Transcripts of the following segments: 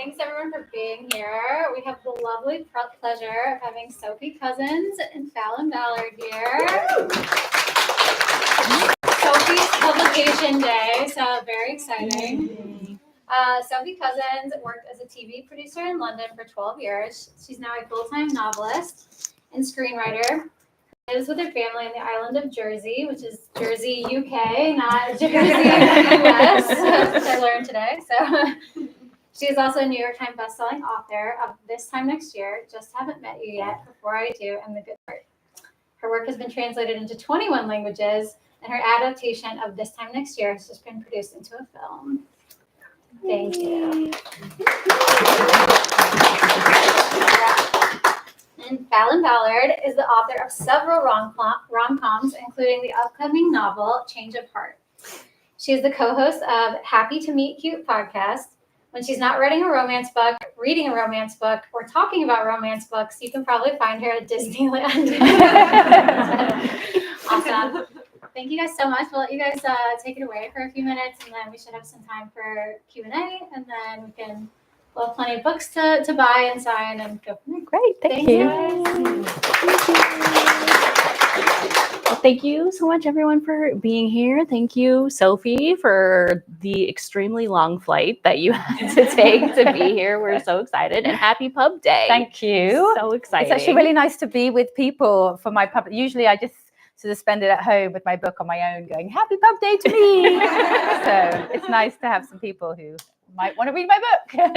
Thanks everyone for being here. We have the lovely pleasure of having Sophie Cousens and Falon Ballard here. Sophie's publication day, so very exciting. Sophie Cousens worked as a TV producer in London for 12 years. She's now a full-time novelist and screenwriter. Lives with her family on the island of Jersey, which is Jersey, UK, not Jersey, US, which I learned today. So she is also a New York Times bestselling author of This Time Next Year, Just Haven't Met You Yet, Before I Do, and The Good Part. Her work has been translated into 21 languages, and her adaptation of This Time Next Year has just been produced into a film. Thank you. And Falon Ballard is the author of several rom-coms, including the upcoming novel Change of Heart. She is the co-host of Happy to Meet Cute podcast. When she's not writing a romance book, reading a romance book, or talking about romance books, you can probably find her at Disneyland. Awesome. Thank you guys so much. We'll let you guys take it away for a few minutes, and then we should have some time for Q&A, and then we'll have plenty of books to buy and sign and go from there. Great, thank you. Well, thank you so much, everyone, for being here. Thank you, Sophie, for the extremely long flight that you had to take to be here. We're so excited, and happy Pub Day. Thank you. So exciting. It's actually really nice to be with people for my pub. Usually I just sort of spend it at home with my book on my own going, happy Pub Day to me. So it's nice to have some people who might want to read my book.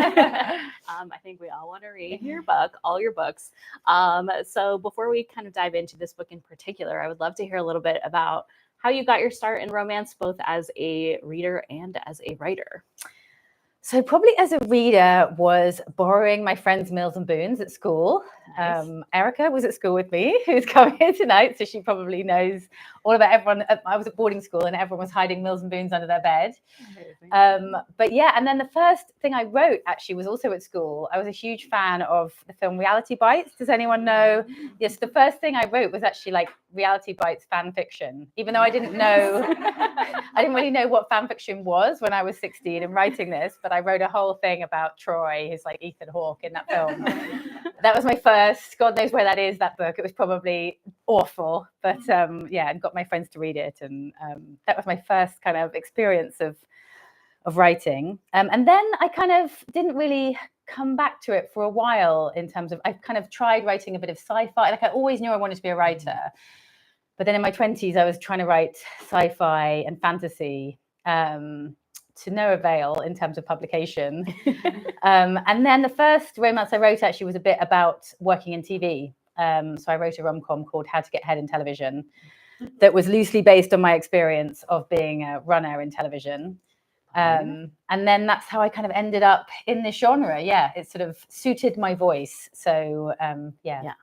I think we all want to read your book, all your books. So before we kind of dive into this book in particular, I would love to hear a little bit about how you got your start in romance, both as a reader and as a writer. So probably as a reader was borrowing my friend's Mills and Boons at school. Nice. Erica was at school with me, who's coming here tonight, so she probably knows all about everyone. I was at boarding school and everyone was hiding Mills and Boons under their bed. But yeah, and then the first thing I wrote actually was also at school. I was a huge fan of the film Reality Bites. Does anyone know? Yes, the first thing I wrote was actually like Reality Bites fan fiction, even though I didn't really know what fan fiction was when I was 16 and writing this, but I wrote a whole thing about Troy, who's like Ethan Hawke in that film. That was my first, God knows where that is, that book. It was probably awful, but yeah, and got my friends to read it. And that was my first kind of experience of writing. And then I kind of didn't really come back to it for a while in terms of, I kind of tried writing a bit of sci-fi. Like I always knew I wanted to be a writer. But then in my 20s, I was trying to write sci-fi and fantasy to no avail in terms of publication. And then the first romance I wrote actually was a bit about working in TV. So I wrote a rom-com called How to Get Ahead in Television that was loosely based on my experience of being a runner in television. And then that's how I kind of ended up in this genre. Yeah, it sort of suited my voice. So yeah.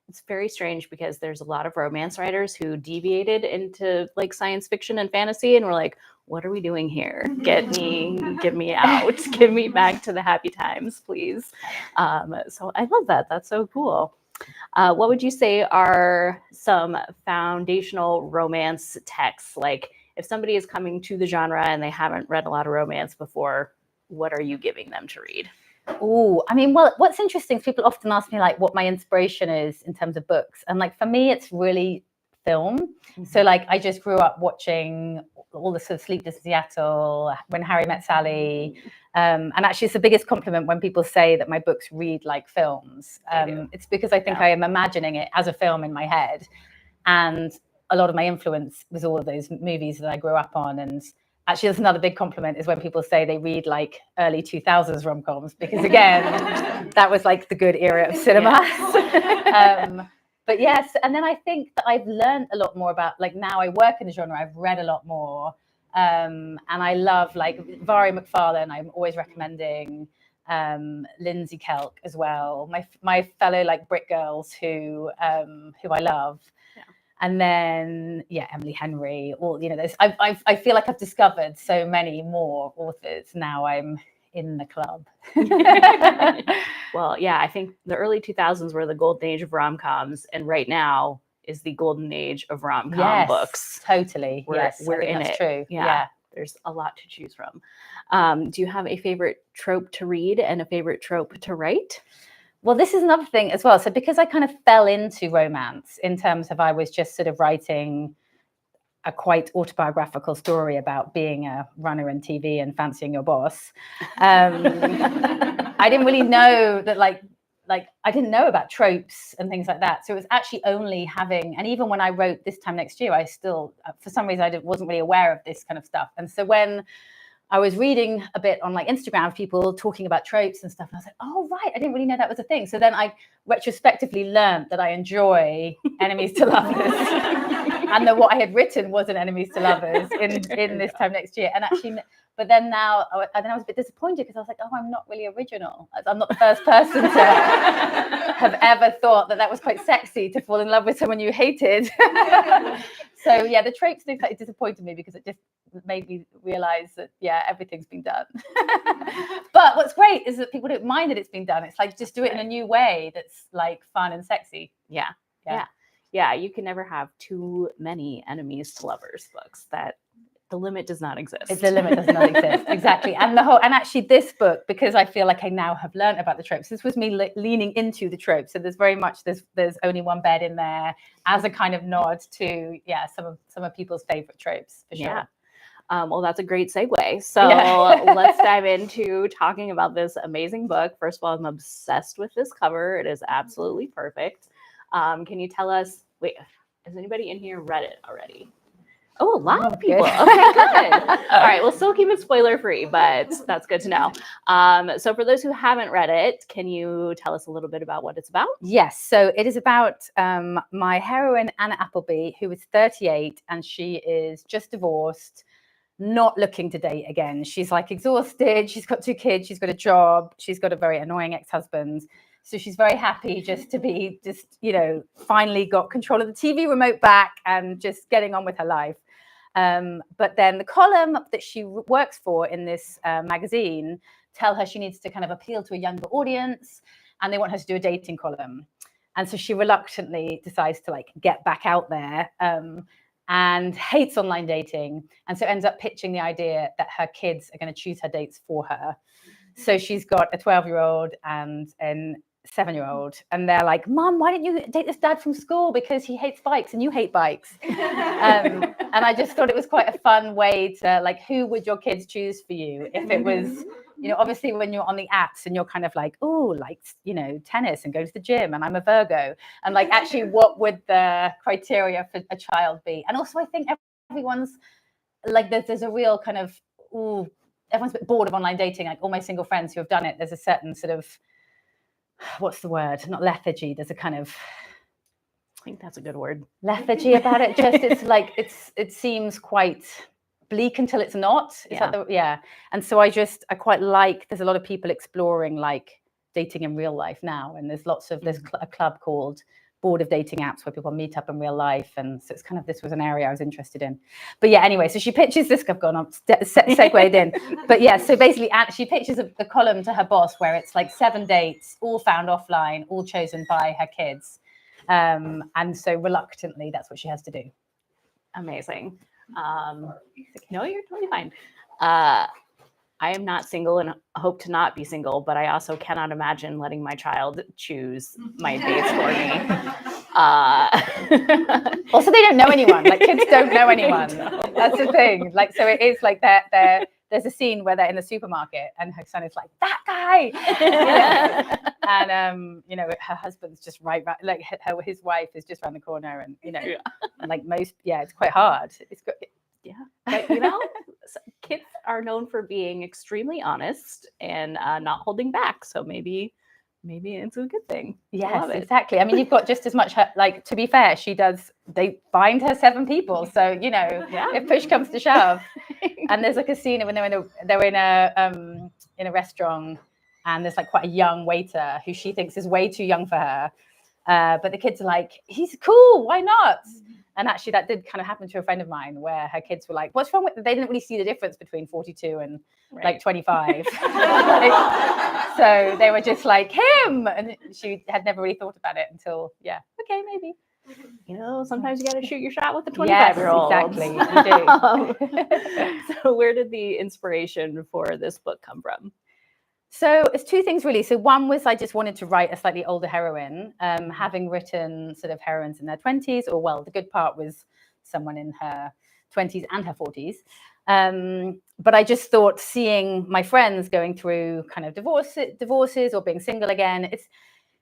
It's very strange because there's a lot of romance writers who deviated into like science fiction and fantasy, and we're like, what are we doing here? Get me out. Give me back to the happy times, please. So I love that. That's so cool. What would you say are some foundational romance texts? Like if somebody is coming to the genre and they haven't read a lot of romance before, what are you giving them to read? Oh, I mean, well, what's interesting is people often ask me like what my inspiration is in terms of books. And like for me, it's really film. Mm-hmm. So like I just grew up watching all the sort of Sleepless in Seattle, When Harry Met Sally. And actually it's the biggest compliment when people say that my books read like films. It's because I think I am imagining it as a film in my head. And a lot of my influence was all of those movies that I grew up on. And actually, that's another big compliment is when people say they read like early 2000s rom-coms, because again, that was like the good era of cinema. But yes, and then I think that I've learned a lot more about, like now I work in the genre, I've read a lot more. And I love like Vari McFarlane, I'm always recommending Lindsay Kelk as well. My fellow like Brit girls who I love. And then, yeah, Emily Henry, all, you know, there's, I feel like I've discovered so many more authors. Now I'm in the club. Well, yeah, I think the early 2000s were the golden age of rom-coms. And right now is the golden age of rom-com books. Totally. We're in it. True. Yeah. there's a lot to choose from. Do you have a favorite trope to read and a favorite trope to write? Well, this is another thing as well. So because I kind of fell into romance in terms of I was just sort of writing a quite autobiographical story about being a runner in TV and fancying your boss. I didn't really know that like I didn't know about tropes and things like that. So it was actually only having, and even when I wrote This Time Next Year, I still, for some reason, wasn't really aware of this kind of stuff. And so when I was reading a bit on like Instagram of people talking about tropes and stuff, and I was like, oh, right, I didn't really know that was a thing. So then I retrospectively learned that I enjoy enemies to lovers. And that what I had written was an enemies to lovers in This Time Next Year. And actually, but then now, I was a bit disappointed because I was like, oh, I'm not really original. I'm not the first person to have ever thought that was quite sexy to fall in love with someone you hated. So yeah, the tropes thing slightly disappointed me because it just made me realize that, yeah, everything's been done. But what's great is that people don't mind that it's been done. It's like, just do it in a new way that's like fun and sexy. Yeah, you can never have too many enemies to lovers books. That the limit does not exist. The limit does not exist, exactly. And actually this book, because I feel like I now have learned about the tropes, this was me leaning into the tropes. So there's very much there's only one bed in there as a kind of nod to some of people's favorite tropes for sure. Yeah. Well, that's a great segue. So let's dive into talking about this amazing book. First of all, I'm obsessed with this cover. It is absolutely perfect. Can you tell us, has anybody in here read it already? Oh, a lot of people. Good. Okay, good. All right, we'll still keep it spoiler free, but that's good to know. So for those who haven't read it, can you tell us a little bit about what it's about? Yes, so it is about my heroine, Anna Appleby, who is 38 and she is just divorced, not looking to date again. She's like exhausted. She's got 2 kids. She's got a job. She's got a very annoying ex-husband. So she's very happy just to be finally got control of the TV remote back and just getting on with her life. But then the column that she works for in this magazine tell her she needs to kind of appeal to a younger audience, and they want her to do a dating column. And so she reluctantly decides to like get back out there and hates online dating. And so ends up pitching the idea that her kids are going to choose her dates for her. So she's got a 12-year-old and an 7-year-old, and they're like, Mom, why don't you date this dad from school because he hates bikes and you hate bikes? And I just thought it was quite a fun way to like, who would your kids choose for you if it was, obviously when you're on the apps and you're kind of like, oh, like, tennis and go to the gym and I'm a Virgo, and like actually what would the criteria for a child be? And also I think everyone's like, there's a real kind of, everyone's a bit bored of online dating. Like all my single friends who have done it, there's a certain sort of, what's the word? Not lethargy. There's a kind of, I think that's a good word. Lethargy about it. Just it's like it seems quite bleak until it's not. And so I quite like. There's a lot of people exploring like dating in real life now, and there's a club called Board of Dating Apps where people meet up in real life, and so it's kind of, this was an area I was interested in. But yeah, anyway, so she pitches this. I've gone on segued in, but yeah, so basically she pitches a column to her boss where it's like 7 dates, all found offline, all chosen by her kids, and so reluctantly, that's what she has to do. Amazing. No, you're totally fine. I am not single and hope to not be single, but I also cannot imagine letting my child choose my dates for me. Also, they don't know anyone. Like kids don't know anyone. That's the thing. Like, so it is like there's a scene where they're in the supermarket and her son is like, that guy. And her husband's just right like his wife is just around the corner, and and like most, it's quite hard. It's good. Yeah, but kids are known for being extremely honest and not holding back. So maybe it's a good thing. Yes, exactly. I mean, you've got just as much. Like, to be fair, they find her 7 people. So if push comes to shove, and there's like a scene when they're in a restaurant, and there's like quite a young waiter who she thinks is way too young for her, but the kids are like, he's cool, why not? And actually, that did kind of happen to a friend of mine where her kids were like, what's wrong with, they didn't really see the difference between 42 and like 25. So they were just like, him. And she had never really thought about it until, okay, maybe. sometimes you got to shoot your shot with the Yes, 25-year-old. exactly. You do. So where did the inspiration for this book come from? So it's two things really. So one was I just wanted to write a slightly older heroine, having written sort of heroines in their 20s, or well, the good part was someone in her 20s and her 40s. But I just thought, seeing my friends going through kind of divorces or being single again,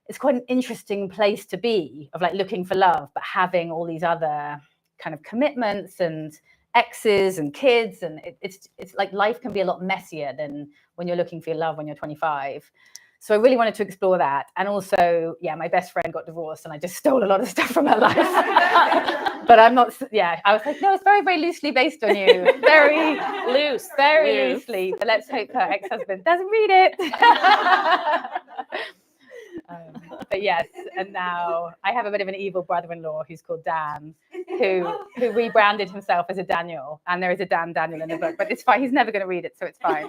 it's quite an interesting place to be, of like looking for love, but having all these other kind of commitments and exes and kids, and it's like life can be a lot messier than when you're looking for your love when you're 25. So I really wanted to explore that. And also, yeah, my best friend got divorced and I just stole a lot of stuff from her life. But I'm not, I was like, no, it's very, very loosely based on you. Very loosely. But let's hope her ex-husband doesn't read it. But yes, and now I have a bit of an evil brother-in-law who's called Dan, who rebranded himself as a Daniel, and there is a Daniel in the book, but it's fine. He's never going to read it, so it's fine.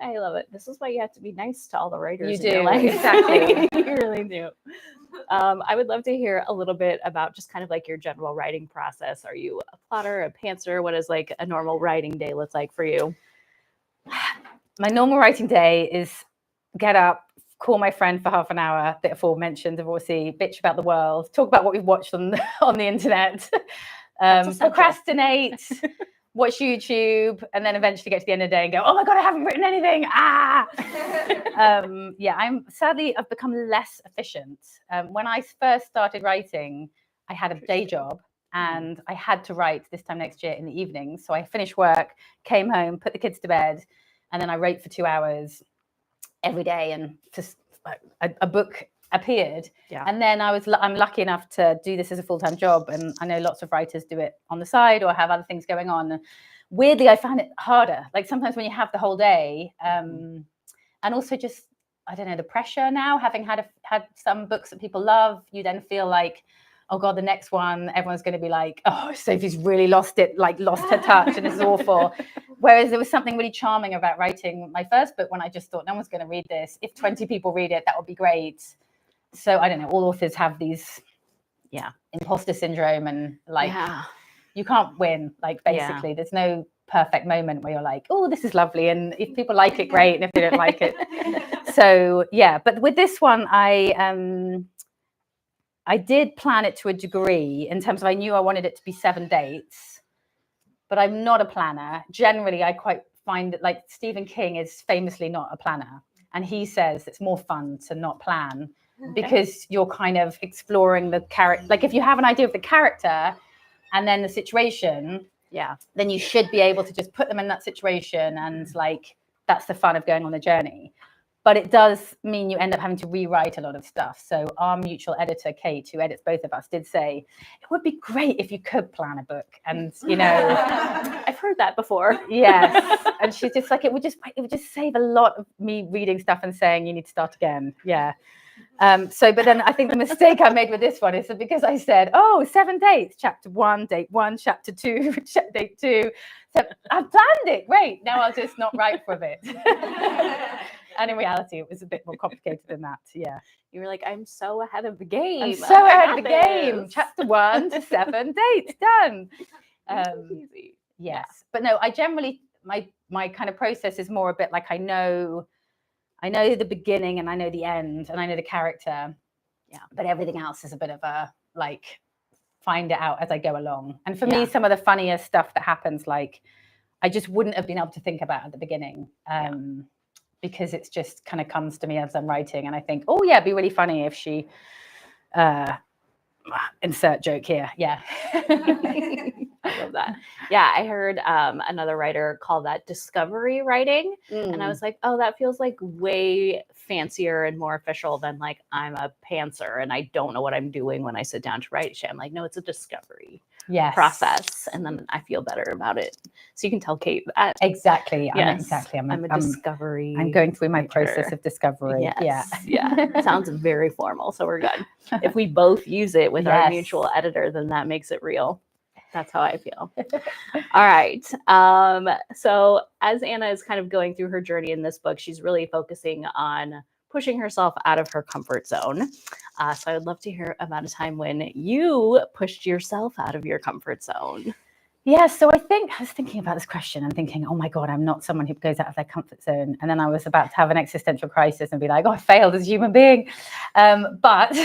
I love it. This is why you have to be nice to all the writers. You in do, your life. exactly. You really do. I would love to hear a little bit about just kind of like your general writing process. Are you a plotter, a pantser? What does like a normal writing day look like for you? My normal writing day is get up, call my friend for half an hour, the aforementioned divorcee, bitch about the world, talk about what we've watched on the internet, procrastinate, watch YouTube, and then eventually get to the end of the day and go, oh my God, I haven't written anything. I've become less efficient. When I first started writing, I had a day job and I had to write this time next year in the evening. So I finished work, came home, put the kids to bed, and then I wrote for 2 hours every day, and just a book appeared. Yeah. And then I'm lucky enough to do this as a full-time job, and I know lots of writers do it on the side or have other things going on. Weirdly, I found it harder. Like sometimes when you have the whole day, and also just, I don't know, the pressure now, having had some books that people love, you then feel like, oh God, the next one, everyone's going to be like, oh, Sophie's really lost her touch and this is awful. Whereas there was something really charming about writing my first book when I just thought, no one's going to read this. If 20 people read it, that would be great. So I don't know, all authors have these imposter syndrome, and you can't win, like basically there's no perfect moment where you're like, oh, this is lovely, and if people like it, great, and if they don't like it. So but with this one, I did plan it to a degree in terms of I knew I wanted it to be 7 dates, but I'm not a planner. Generally, I quite find that, like, Stephen King is famously not a planner, and he says it's more fun to not plan because you're kind of exploring the character. Like if you have an idea of the character and then the situation, then you should be able to just put them in that situation, and like that's the fun of going on the journey. But it does mean you end up having to rewrite a lot of stuff. So our mutual editor, Kate, who edits both of us, did say, it would be great if you could plan a book. And, I've heard that before. Yes. And she's just like, it would just save a lot of me reading stuff and saying, you need to start again. Yeah. But then I think the mistake I made with this one is that because I said, 7 dates, chapter 1, date 1, chapter 2, date 2. So I've planned it. Great. Now I'll just not write for a bit. And in reality, it was a bit more complicated than that. Yeah. You were like, I'm so ahead of the game. I'm so ahead of the game. Chapter 1 to 7 dates done. Easy. Yes. Yeah. But no, I generally, my kind of process is more a bit like I know the beginning and I know the end and I know the character. Yeah. But everything else is a bit of a like find it out as I go along. And for me, some of the funniest stuff that happens, like I just wouldn't have been able to think about at the beginning. Because it's just kind of comes to me as I'm writing, and I think, oh yeah, it'd be really funny if she insert joke here. Yeah. I love that. Yeah, I heard another writer call that discovery writing. And I was like, oh, that feels like way fancier and more official than like I'm a pantser and I don't know what I'm doing when I sit down to write shit. I'm like, no, it's a discovery process. And then I feel better about it. So you can tell Kate that. Exactly. Yes. I'm a discovery. I'm going through my writer. process of discovery. Yes. Yeah. Sounds very formal. So we're good. If we both use it with our mutual editor, then that makes it real. That's how I feel. All right. So as Anna is kind of going through her journey in this book, she's really focusing on pushing herself out of her comfort zone. So I would love to hear about a time when you pushed yourself out of your comfort zone. Yeah, so I was thinking about this question and thinking, oh my God, I'm not someone who goes out of their comfort zone. And then I was about to have an existential crisis and be like, oh, I failed as a human being. But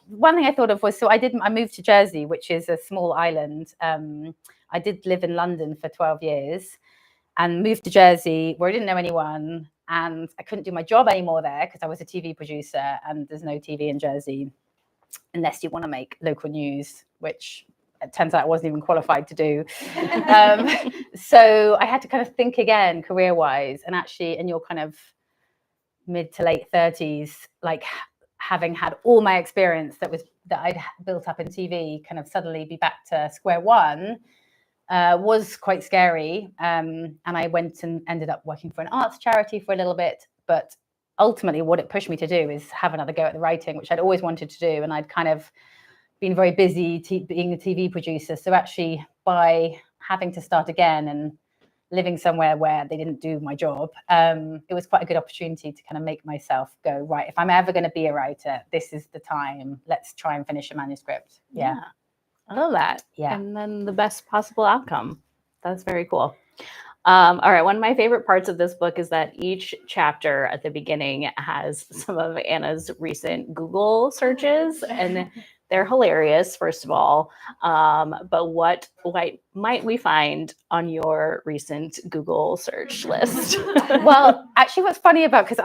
one thing I thought of was, so I moved to Jersey, which is a small island. I did live in London for 12 years and moved to Jersey where I didn't know anyone. And I couldn't do my job anymore there because I was a TV producer and there's no TV in Jersey unless you want to make local news, which it turns out I wasn't even qualified to do. So I had to kind of think again career-wise, and actually in your kind of mid to late 30s, like having had all my experience that I'd built up in TV, kind of suddenly be back to square one was quite scary. And I went and ended up working for an arts charity for a little bit, but ultimately what it pushed me to do is have another go at the writing, which I'd always wanted to do. And I'd kind of been very busy being a TV producer. So actually by having to start again and living somewhere where they didn't do my job, it was quite a good opportunity to kind of make myself go, right, if I'm ever going to be a writer, this is the time. Let's try and finish a manuscript. Yeah. I love that. Yeah. And then the best possible outcome. That's very cool. All right. One of my favorite parts of this book is that each chapter at the beginning has some of Anna's recent Google searches, and they're hilarious, first of all. But what might we find on your recent Google search list? Well, actually, what's funny about, because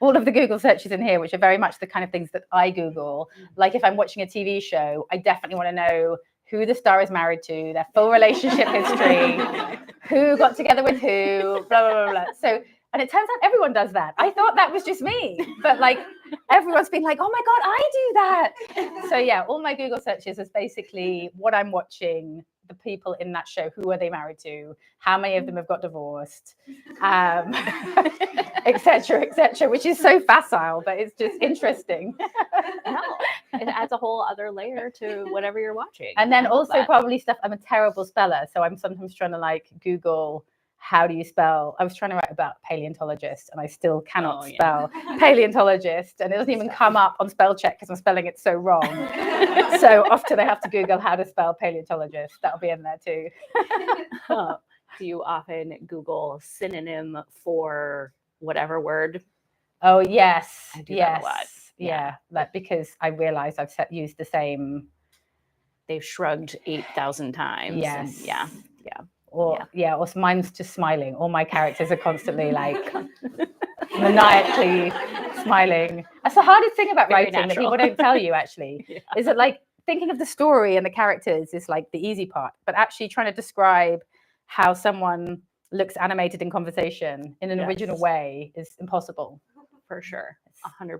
all of the Google searches in here, which are very much the kind of things that I Google, like if I'm watching a TV show, I definitely want to know who the star is married to, their full relationship history, who got together with who, blah, blah, blah, blah. So, and it turns out everyone does that. I thought that was just me, but like everyone's been like, oh my God, I do that. So yeah, all my Google searches is basically what I'm watching, the people in that show, who are they married to, how many of them have got divorced, et cetera, which is so facile, but it's just interesting. No, it adds a whole other layer to whatever you're watching. And then also probably stuff, I'm a terrible speller, so I'm sometimes trying to like Google, how do you spell? I was trying to write about paleontologist and I still cannot spell paleontologist, and it doesn't even come up on spell check because I'm spelling it so wrong. So often I have to Google how to spell paleontologist. That'll be in there too. Do you often Google synonym for whatever word? Oh yes, I do that a lot. Yeah, like because I realize I've used the same. They've shrugged 8,000 times. Yes. Yeah. Or mine's just smiling. All my characters are constantly like maniacally smiling. That's the hardest thing about Very writing natural. that people don't tell you actually. Is that like thinking of the story and the characters is like the easy part, but actually trying to describe how someone looks animated in conversation in an original way is impossible. For sure. 100%.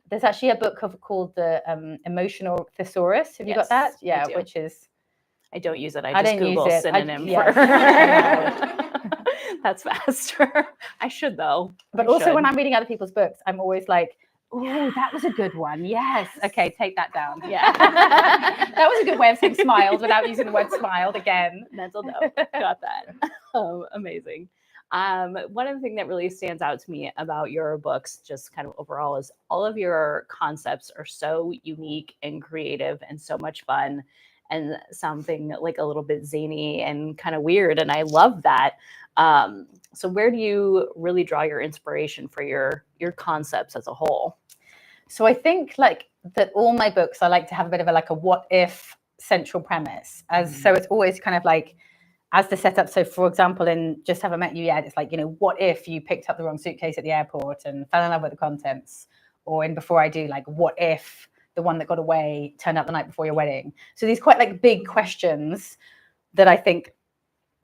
There's actually a book called the Emotional Thesaurus. Have you got that? Yeah, which is. I don't use it. I just don't Google use it. synonym Yeah. That's faster. I should though. But also when I'm reading other people's books, I'm always like, oh, that was a good one. Yes. Okay, take that down. Yeah. That was a good way of saying smiled without using the word smiled again. Mental note. Got that. Amazing. One of the things that really stands out to me about your books, just kind of overall, is all of your concepts are so unique and creative and so much fun, and something like a little bit zany and kind of weird. And I love that. So where do you really draw your inspiration for your concepts as a whole? So I think like that all my books, I like to have a bit of a what if central premise. So it's always kind of like, as the setup. So for example, in Just Haven't Met You Yet, it's like, what if you picked up the wrong suitcase at the airport and fell in love with the contents? Or in Before I Do, like, what if the one that got away turned up the night before your wedding? So these quite like big questions that I think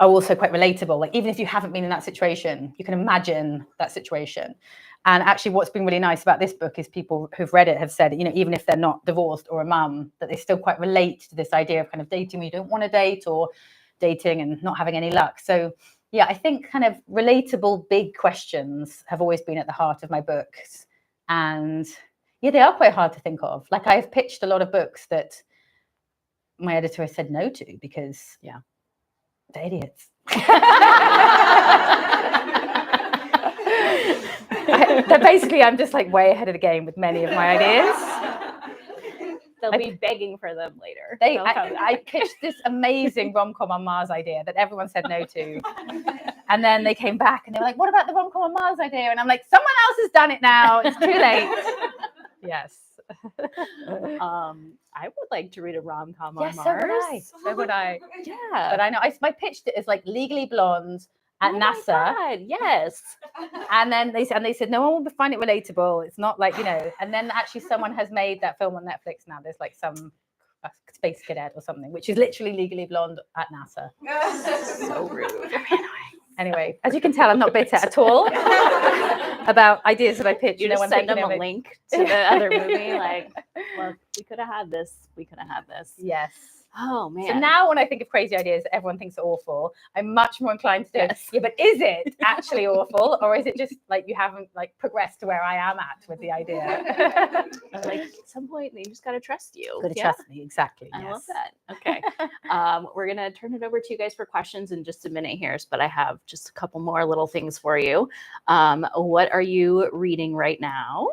are also quite relatable. Like even if you haven't been in that situation, you can imagine that situation. And actually what's been really nice about this book is people who've read it have said, even if they're not divorced or a mum, that they still quite relate to this idea of kind of dating when you don't want to date, or dating and not having any luck. So yeah, I think kind of relatable big questions have always been at the heart of my books. And yeah, they are quite hard to think of. Like I've pitched a lot of books that my editor has said no to because they're idiots. They're basically, I'm just like way ahead of the game with many of my ideas. They'll be begging for them later. I pitched this amazing rom-com on Mars idea that everyone said no to. And then they came back and they were like, what about the rom-com on Mars idea? And I'm like, someone else has done it now. It's too late. Yes. I would like to read a rom-com on So Mars. would I. So would I. Yeah. But I know I pitched it as like Legally Blonde at Oh NASA. my God, yes. And then they said no one will find it relatable. It's not like, and then actually someone has made that film on Netflix now. There's like some space cadet or something, which is literally Legally Blonde at NASA. So rude. Anyway, as you can tell, I'm not bitter at all about ideas that I pitch. You just send them a link to the other movie. Like, look, we could have had this. We could have had this. Yes. Oh man. So now when I think of crazy ideas that everyone thinks are awful, I'm much more inclined to do, yeah, but is it actually awful? Or is it just like you haven't like progressed to where I am at with the idea? Like at some point you just gotta trust you. Gotta trust me, exactly. I yes. love that. Okay. We're gonna turn it over to you guys for questions in just a minute here, but I have just a couple more little things for you. What are you reading right now?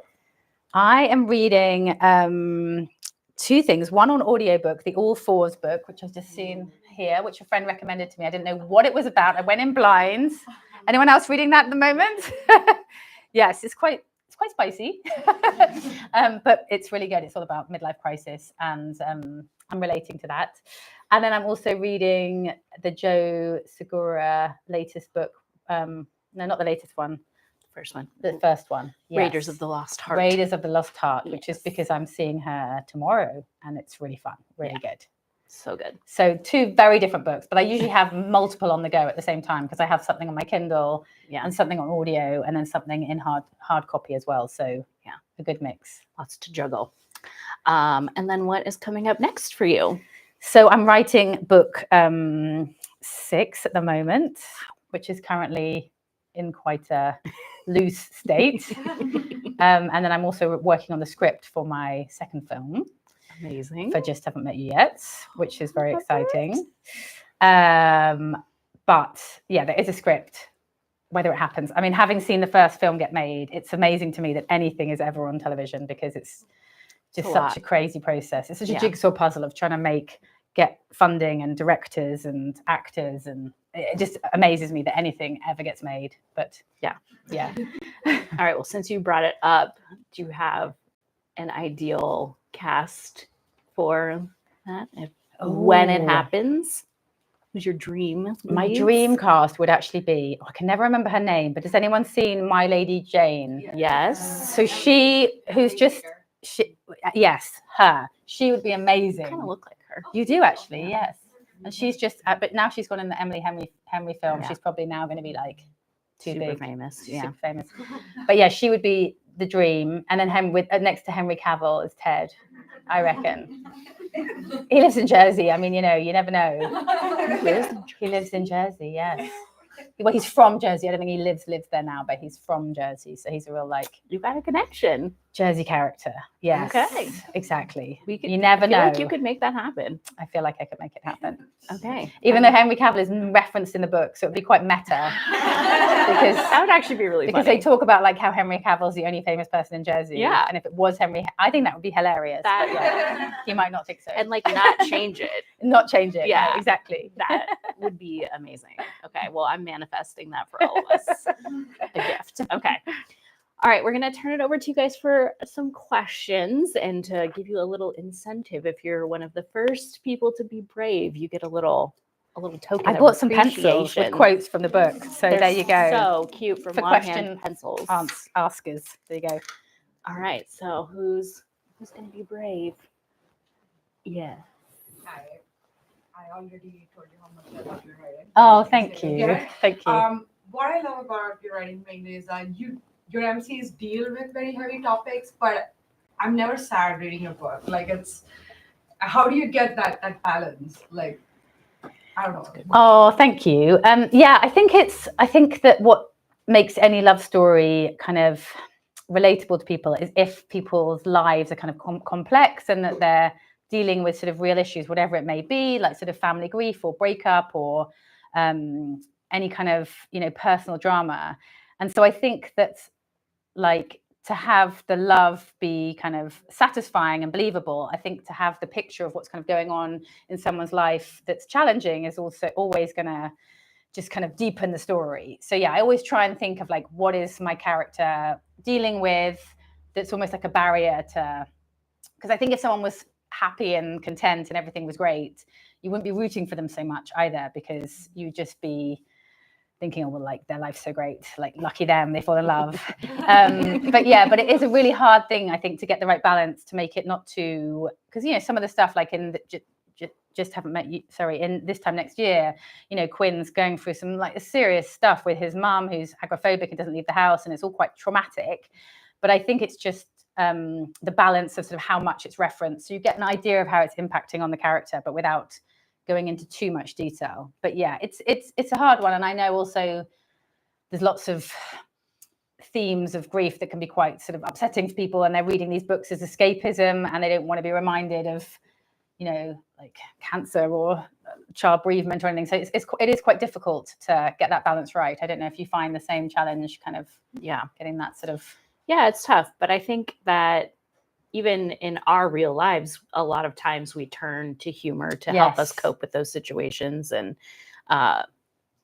I am reading two things. One on audiobook, the All Fours book, which I've just seen here, which a friend recommended to me. I didn't know what it was about. I went in blind. Anyone else reading that at the moment? Yes, it's quite spicy, but it's really good. It's all about midlife crisis, and I'm relating to that. And then I'm also reading the Joe Segura latest book. No, not the latest one. First one. The first one. Yes. Raiders of the Lost Heart. Raiders of the Lost Heart, which Yes. is because I'm seeing her tomorrow, and it's really fun, really good. So good. So two very different books, but I usually have multiple on the go at the same time because I have something on my Kindle and something on audio, and then something in hard copy as well. So yeah, a good mix. Lots to juggle. And then what is coming up next for you? So I'm writing book 6 at the moment, which is currently in quite a loose state. And then I'm also working on the script for my second film. Amazing. For Just Haven't Met You Yet, which is very exciting. But yeah, there is a script, whether it happens. I mean, having seen the first film get made, it's amazing to me that anything is ever on television because it's just such a crazy process. It's such a jigsaw puzzle of trying to get funding and directors and actors, and it just amazes me that anything ever gets made. But yeah. All right. Well, since you brought it up, do you have an ideal cast for that? When it happens, who's your dream? My dream cast would actually be, I can never remember her name, but has anyone seen My Lady Jane? Yes. So yes, her. She would be amazing. Kind of look like her. You do actually, yes. And she's just, but now she's gone in the Emily Henry film. Yeah. She's probably now going to be like too super big, famous. Super famous. But yeah, she would be the dream. And then next to Henry Cavill is Ted, I reckon. He lives in Jersey. I mean, you never know. He lives in Jersey, yes. Well, he's from Jersey. I don't think he lives there now, but he's from Jersey. So he's a real, you got a connection. Jersey character. Yes. Okay. Exactly. You never know. Like you could make that happen. I feel like I could make it happen. Okay. Even though Henry Cavill is referenced in the book, so it would be quite meta. Because that would actually be really because funny. They talk about how Henry Cavill's the only famous person in Jersey. Yeah. And if it was Henry, I think that would be hilarious. You might not think so. And not change it. Not change it. Yeah. No, exactly. That would be amazing. Okay. Well, I'm manifesting that for all of us. A gift. Okay. All right, we're going to turn it over to you guys for some questions and to give you a little incentive. If you're one of the first people to be brave, you get a little token. I bought some pencils with quotes from the book. So there you go. So cute from longhand pencils. Askers. There you go. All right, so who's going to be brave? Yeah. Hi. I already told you how much I love your writing. Oh, thank you. Yeah. Thank you. What I love about your writing mainly is that your MCs deal with very heavy topics, but I'm never sad reading your book. How do you get that balance? I don't know. Oh, thank you. Yeah, I think that what makes any love story kind of relatable to people is if people's lives are kind of complex and that they're dealing with sort of real issues, whatever it may be, like sort of family grief or breakup or any kind of personal drama. And so I think that to have the love be kind of satisfying and believable, I think to have the picture of what's kind of going on in someone's life that's challenging is also always going to just kind of deepen the story. So yeah, I always try and think of like, what is my character dealing with that's almost like a barrier to, because I think if someone was happy and content and everything was great, you wouldn't be rooting for them so much either, because you'd just be thinking, oh, well, like their life's so great, like lucky them, they fall in love. But it is a really hard thing, I think, to get the right balance, to make it not too, because, you know, some of the stuff like in Just Haven't Met You, sorry, in This Time Next Year, you know, Quinn's going through some like serious stuff with his mum who's agoraphobic and doesn't leave the house, and it's all quite traumatic. But I think it's just the balance of sort of how much it's referenced. So you get an idea of how it's impacting on the character, but without going into too much detail. But yeah, it's a hard one. And I know also there's lots of themes of grief that can be quite sort of upsetting to people, and they're reading these books as escapism, and they don't want to be reminded of, you know, like cancer or child bereavement or anything. So it is quite difficult to get that balance right. I don't know if you find the same challenge, kind of getting that sort of. Yeah, it's tough. But I think that even in our real lives, a lot of times we turn to humor to help us cope with those situations. And,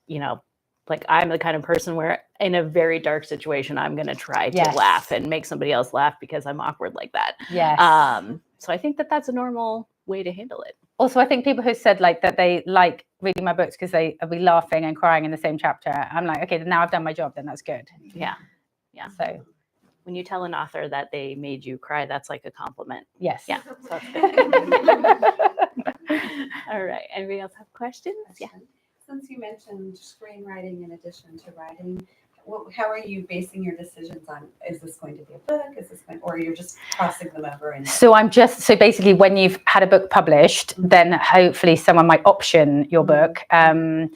you know, like I'm the kind of person where in a very dark situation, I'm going to try to laugh and make somebody else laugh because I'm awkward like that. Yes. So I think that that's a normal way to handle it. Also, I think people who said like that they like reading my books because they'll be laughing and crying in the same chapter. I'm like, okay, now I've done my job, then that's good. Yeah. Yeah. So when you tell an author that they made you cry, that's like a compliment. Yes. Yeah. So that's good. All right. Anybody else have questions? Yeah. Since you mentioned screenwriting in addition to writing, how are you basing your decisions on? Is this going to be a book? Is this going, or you're just tossing them over? And so basically, when you've had a book published, then hopefully someone might option your book, and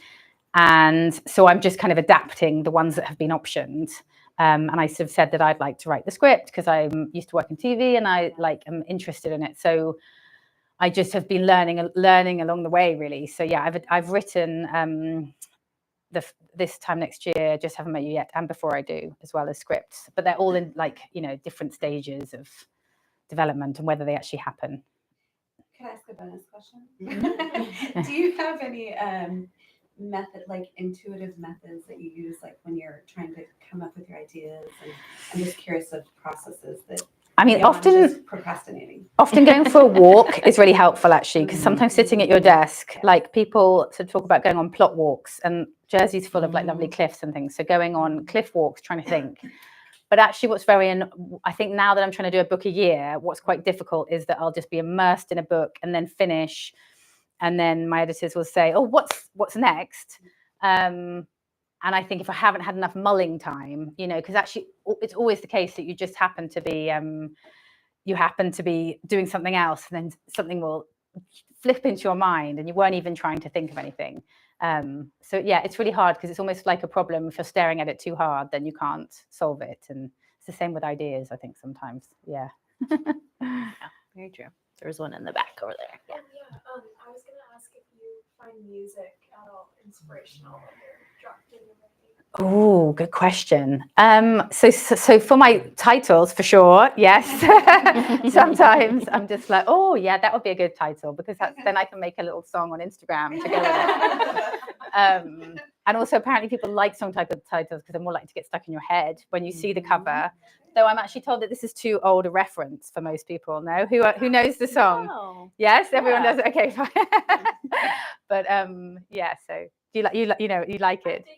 so I'm just kind of adapting the ones that have been optioned. And I sort of said that I'd like to write the script because I'm used to working TV and I am interested in it. So I just have been learning along the way, really. So yeah, I've written This Time Next Year, Just Haven't Met You Yet, and Before I Do, as well as scripts. But they're all in like, you know, different stages of development and whether they actually happen. Can I ask a bonus question? Do you have any method, like intuitive methods that you use, like when you're trying to come up with your ideas? And I'm just curious of processes that. I mean, often procrastinating. Often going for a walk is really helpful, actually, because sometimes sitting at your desk, like people sort of talk about going on plot walks, and Jersey's full of like lovely cliffs and things. So going on cliff walks, trying to think. But actually, I think now that I'm trying to do a book a year, what's quite difficult is that I'll just be immersed in a book and then finish, and then my editors will say, "Oh, what's next?" And I think if I haven't had enough mulling time, you know, because actually it's always the case that you just happen to be doing something else, and then something will flip into your mind and you weren't even trying to think of anything. So yeah, it's really hard because it's almost like a problem. If you're staring at it too hard, then you can't solve it. And it's the same with ideas, I think, sometimes. Yeah. Yeah, very true. There's one in the back over there. Yeah. I was going to ask if you find music at all inspirational when you're dropped in the writing. Oh, good question. So for my titles, for sure, yes. Sometimes I'm just like, oh yeah, that would be a good title, because then I can make a little song on Instagram to go with it. And also apparently people like song type of titles because they're more likely to get stuck in your head when you see the cover. Though I'm actually told that this is too old a reference for most people. No, who knows the song? Oh. Yes, everyone does it. Okay, fine. But yeah. So do you like it? I think so.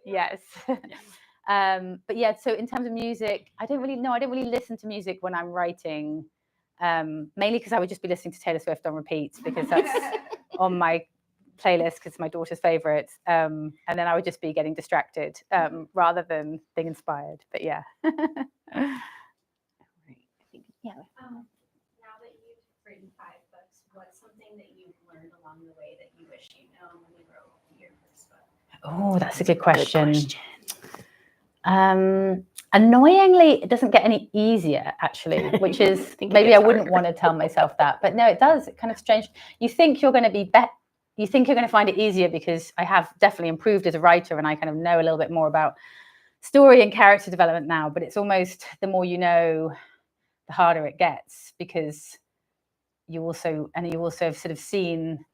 Yeah. Yes. But yeah. So in terms of music, I don't really listen to music when I'm writing. Mainly because I would just be listening to Taylor Swift on repeat because that's on my playlist because it's my daughter's favorite. And then I would just be getting distracted rather than being inspired. But yeah. Yeah. Now that you've written 5 books, what's something that you've learned along the way that you wish you know when you wrote your first book? Oh, that's a good question. Annoyingly, it doesn't get any easier, actually, which is maybe I wouldn't want to tell myself that, but no, it does. It kind of strange. You think you're going to be better. You think you're going to find it easier because I have definitely improved as a writer and I kind of know a little bit more about story and character development now, but it's almost the more you know, the harder it gets, because you also have sort of seen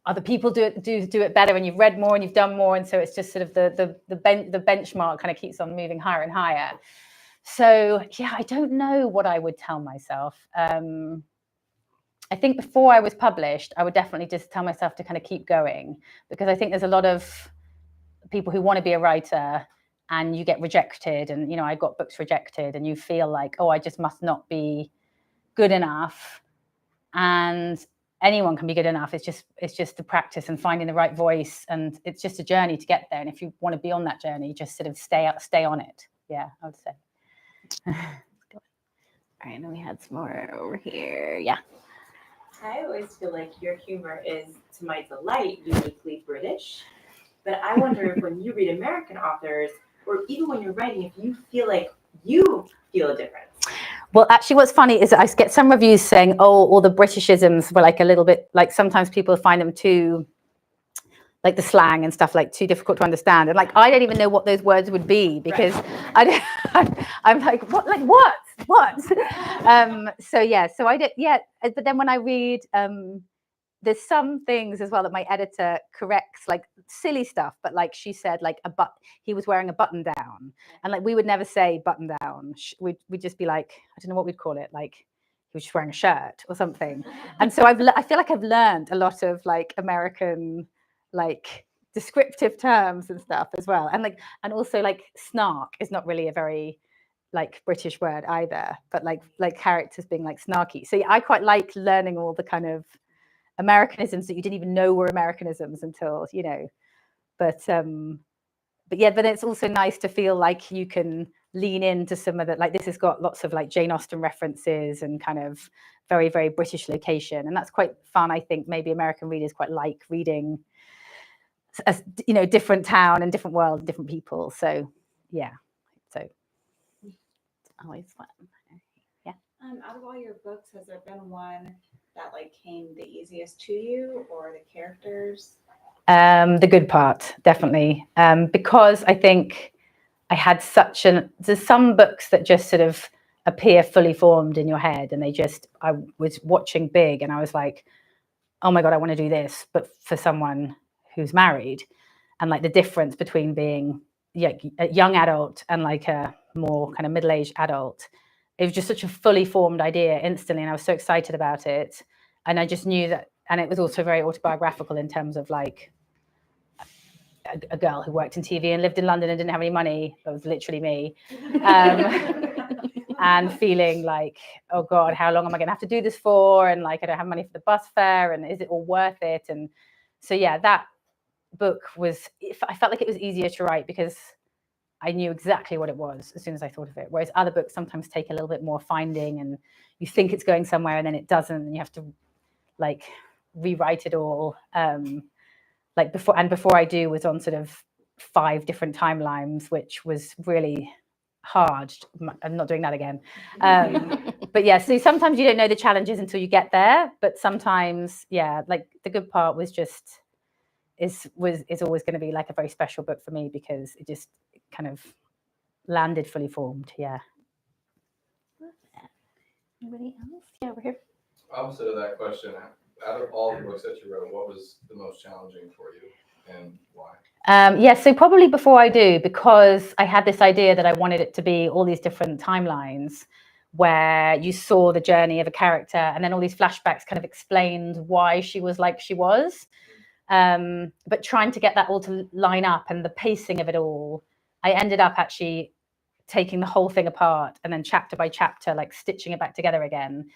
other people do it better, and you've read more and you've done more, and so it's just sort of the benchmark kind of keeps on moving higher and higher. So yeah, I don't know what I would tell myself. I think before I was published, I would definitely just tell myself to kind of keep going, because I think there's a lot of people who want to be a writer and you get rejected, and I got books rejected, and you feel like, oh, I just must not be good enough. And anyone can be good enough. It's just the practice and finding the right voice, and it's just a journey to get there. And if you want to be on that journey, just sort of stay on it. Yeah, I would say. All right, and then we had some more over here. Yeah. I always feel like your humor is, to my delight, uniquely British. But I wonder if when you read American authors, or even when you're writing, if you feel like you feel a difference. Well, actually, what's funny is I get some reviews saying, oh, all the Britishisms were like a little bit, like sometimes people find them too, like the slang and stuff, like too difficult to understand. And like, I don't even know what those words would be, because right. I'm like, what, like what? So yeah, so I did, yeah. But then when I read, there's some things as well that my editor corrects, like silly stuff, but like she said, like he was wearing a button down, and like we would never say button down. We'd just be like, I don't know what we'd call it, like he was just wearing a shirt or something. And so I feel like I've learned a lot of like American like descriptive terms and stuff as well, and also like snark is not really a very like British word either, but like characters being like snarky. So yeah, I quite like learning all the kind of Americanisms that you didn't even know were Americanisms until, but yeah, but it's also nice to feel like you can lean into some of that. Like this has got lots of like Jane Austen references and kind of very, very British location. And that's quite fun. I think maybe American readers quite like reading a different town and different world, and different people. So yeah, so it's always fun. Yeah. Out of all your books, has there been one that like came the easiest to you, or the characters? The good part, definitely, because I think I had there's some books that just sort of appear fully formed in your head, and I was watching Big and I was like, oh my God, I want to do this, but for someone who's married, and like the difference between being a young adult and like a more kind of middle-aged adult. It was just such a fully formed idea instantly, and I was so excited about it. And I just knew that, and it was also very autobiographical in terms of like a girl who worked in TV and lived in London and didn't have any money. That was literally me. And feeling like, oh God, how long am I going to have to do this for? And like, I don't have money for the bus fare, and is it all worth it? And so, yeah, that book I felt like it was easier to write because I knew exactly what it was as soon as I thought of it. Whereas other books sometimes take a little bit more finding, and you think it's going somewhere and then it doesn't, and you have to like rewrite it all. Like before I Do was on sort of 5 different timelines, which was really hard. I'm not doing that again. But yeah, so sometimes you don't know the challenges until you get there. But sometimes, yeah, like the good part was just is always going to be like a very special book for me, because it just kind of landed fully formed. Yeah. Anybody else? Yeah, over here. Opposite of that question, out of all the books that you wrote, what was the most challenging for you, and why? Yeah, so probably Before I Do, because I had this idea that I wanted it to be all these different timelines where you saw the journey of a character, and then all these flashbacks kind of explained why she was like she was. But trying to get that all to line up, and the pacing of it all, I ended up actually taking the whole thing apart and then chapter by chapter, like stitching it back together again.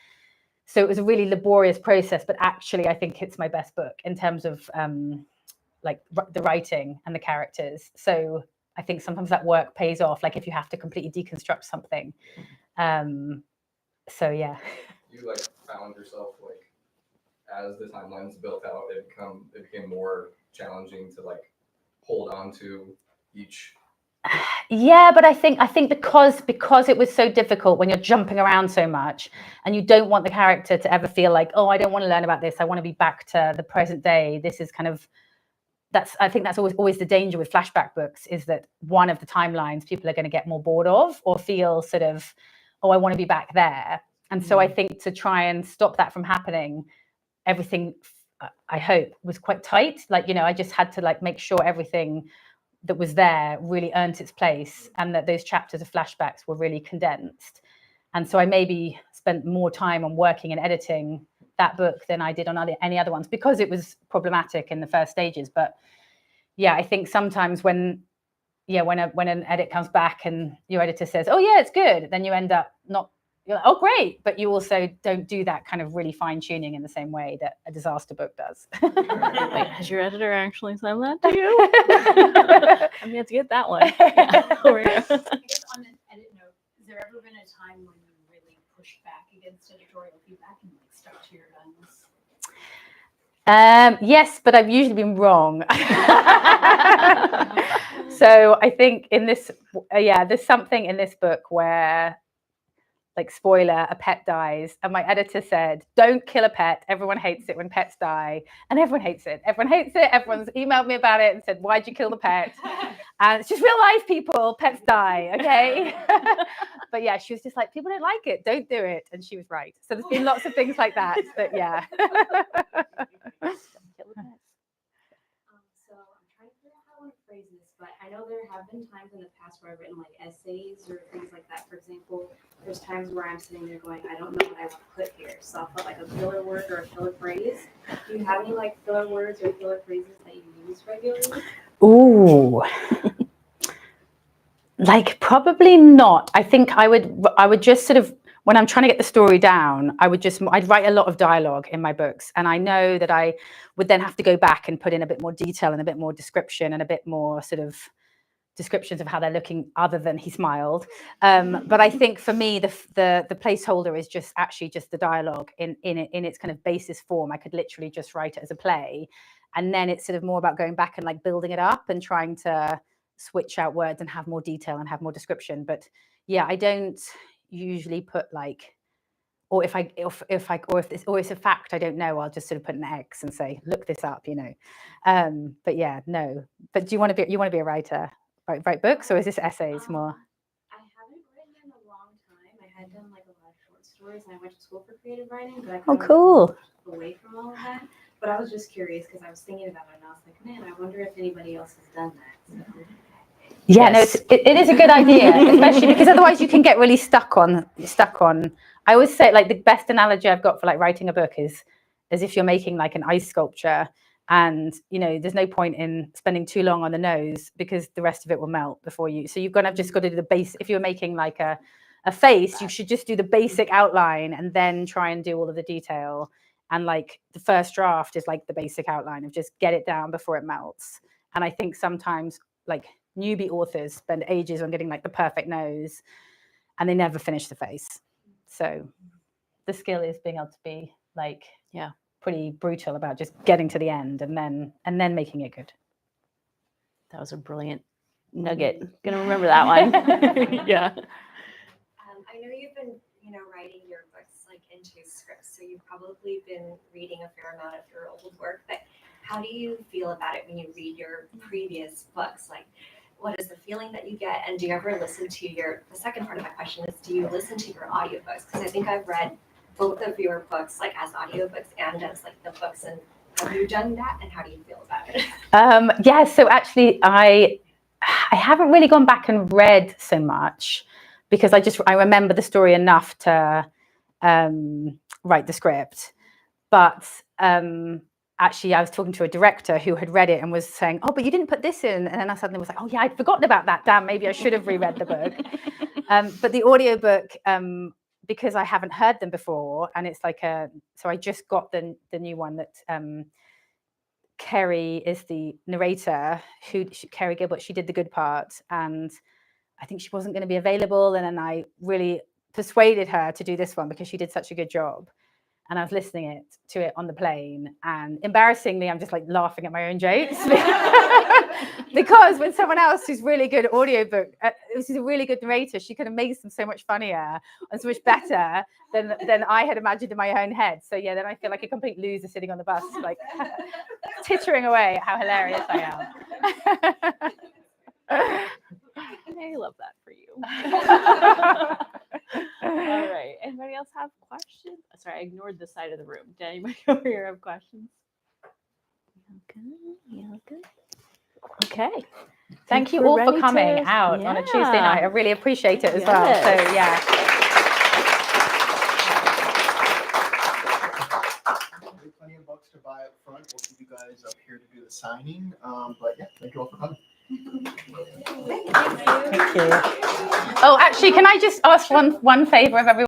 So it was a really laborious process, but actually I think it's my best book in terms of like the writing and the characters. So I think sometimes that work pays off, like if you have to completely deconstruct something. So yeah. You like found yourself like, as the timelines built out, it became more challenging to like hold on to each. Yeah, but I think because it was so difficult when you're jumping around so much, and you don't want the character to ever feel like, oh, I don't want to learn about this, I want to be back to the present day. This is kind of I think that's always the danger with flashback books, is that one of the timelines people are going to get more bored of or feel sort of, oh, I want to be back there. And so I think to try and stop that from happening, everything, I hope, was quite tight. Like, I just had to like make sure everything that was there really earned its place, and that those chapters of flashbacks were really condensed. And so I maybe spent more time on working and editing that book than I did on any other ones, because it was problematic in the first stages. But yeah, I think sometimes when an edit comes back and your editor says, oh yeah, it's good, then you end up you're like, oh great, but you also don't do that kind of really fine tuning in the same way that a disaster book does. Wait, has your editor actually said that to you? I mean, have to get that one. Yeah, over here. I guess on an edit note, has there ever been a time when you really pushed back against editorial feedback and like stuck to your guns? Yes, but I've usually been wrong. So I think in this, there's something in this book where, like, spoiler, a pet dies, and my editor said, don't kill a pet. Everyone hates it when pets die. And everyone hates it. Everyone hates it. Everyone's emailed me about it and said, why'd you kill the pet? And it's just real life, people. Pets die, okay? But yeah, she was just like, people don't like it. Don't do it. And she was right. So there's been lots of things like that, yeah. So I'm trying to figure out how I want to phrase this, but I know there have been times in the past where I've written like essays or things like that. For example, there's times where I'm sitting there going, I don't know what I want to put here. So I'll put like a filler word or a filler phrase. Do you have any like filler words or filler phrases that you use regularly? Ooh. Like, probably not. I think I would just sort of, when I'm trying to get the story down, I'd write a lot of dialogue in my books. And I know that I would then have to go back and put in a bit more detail and a bit more description and a bit more sort of descriptions of how they're looking, other than he smiled. But I think for me, the placeholder is just actually just the dialogue in its kind of basis form. I could literally just write it as a play. And then it's sort of more about going back and like building it up and trying to switch out words and have more detail and have more description. But yeah, I don't usually put like, or if it's a fact I don't know, I'll just sort of put an X and say, look this up, But yeah, no. But do you want to be a writer, write books, or is this essays more? I haven't written in a long time. I had done like a lot of short stories, and I went to school for creative writing, but I kind of Cool. away from all of that. But I was just curious because I was thinking about it, and I was like, man, I wonder if anybody else has done that. So. Yeah, Yes. no, it is a good idea, especially because otherwise you can get really stuck on. I always say, like, the best analogy I've got for like writing a book is as if you're making like an ice sculpture, and there's no point in spending too long on the nose because the rest of it will melt before you. So you've just got to do the base. If you're making like a face, you should just do the basic outline and then try and do all of the detail. And like the first draft is like the basic outline of just get it down before it melts. And I think sometimes like newbie authors spend ages on getting like the perfect nose and they never finish the face. So the skill is being able to be like, pretty brutal about just getting to the end and then making it good. That was a brilliant nugget. Gonna remember that one. Yeah. I know you've been, writing your books like into scripts, so you've probably been reading a fair amount of your old work. But how do you feel about it when you read your previous books? Like, what is the feeling that you get? And do you ever listen to the second part of my question is, do you listen to your audiobooks? Because I think I've read both of your books like as audiobooks and as like the books. And have you done that? And how do you feel about it? Yeah, so actually I haven't really gone back and read so much because I remember the story enough to write the script. But actually I was talking to a director who had read it and was saying, oh, but you didn't put this in. And then I suddenly was like, oh yeah, I'd forgotten about that. Damn, maybe I should have reread the book. But the audiobook, because I haven't heard them before, and it's like so I just got the new one that Kerry is the narrator, Kerry Gilbert, she did the good part, and I think she wasn't going to be available, and then I really persuaded her to do this one because she did such a good job. And I was listening to it on the plane, and embarrassingly, I'm just like laughing at my own jokes Because when someone else who's really good audiobook, this is a really good narrator, she could have made them so much funnier and so much better than I had imagined in my own head. So yeah, then I feel like a complete loser sitting on the bus, like tittering away at how hilarious I am. I love that for you. All right. Anybody else have questions? Sorry, I ignored this side of the room. Did anybody over here have questions? Okay. Yeah, good. Okay. Thank you we're all for ready coming to- out on a Tuesday Yeah. night. I really appreciate it as well. Yes. So yeah. Plenty of books to buy up front. We'll keep you guys up here to do the signing. But yeah, thank you all for coming. Thank you. Oh, actually, can I just ask one favor of everyone?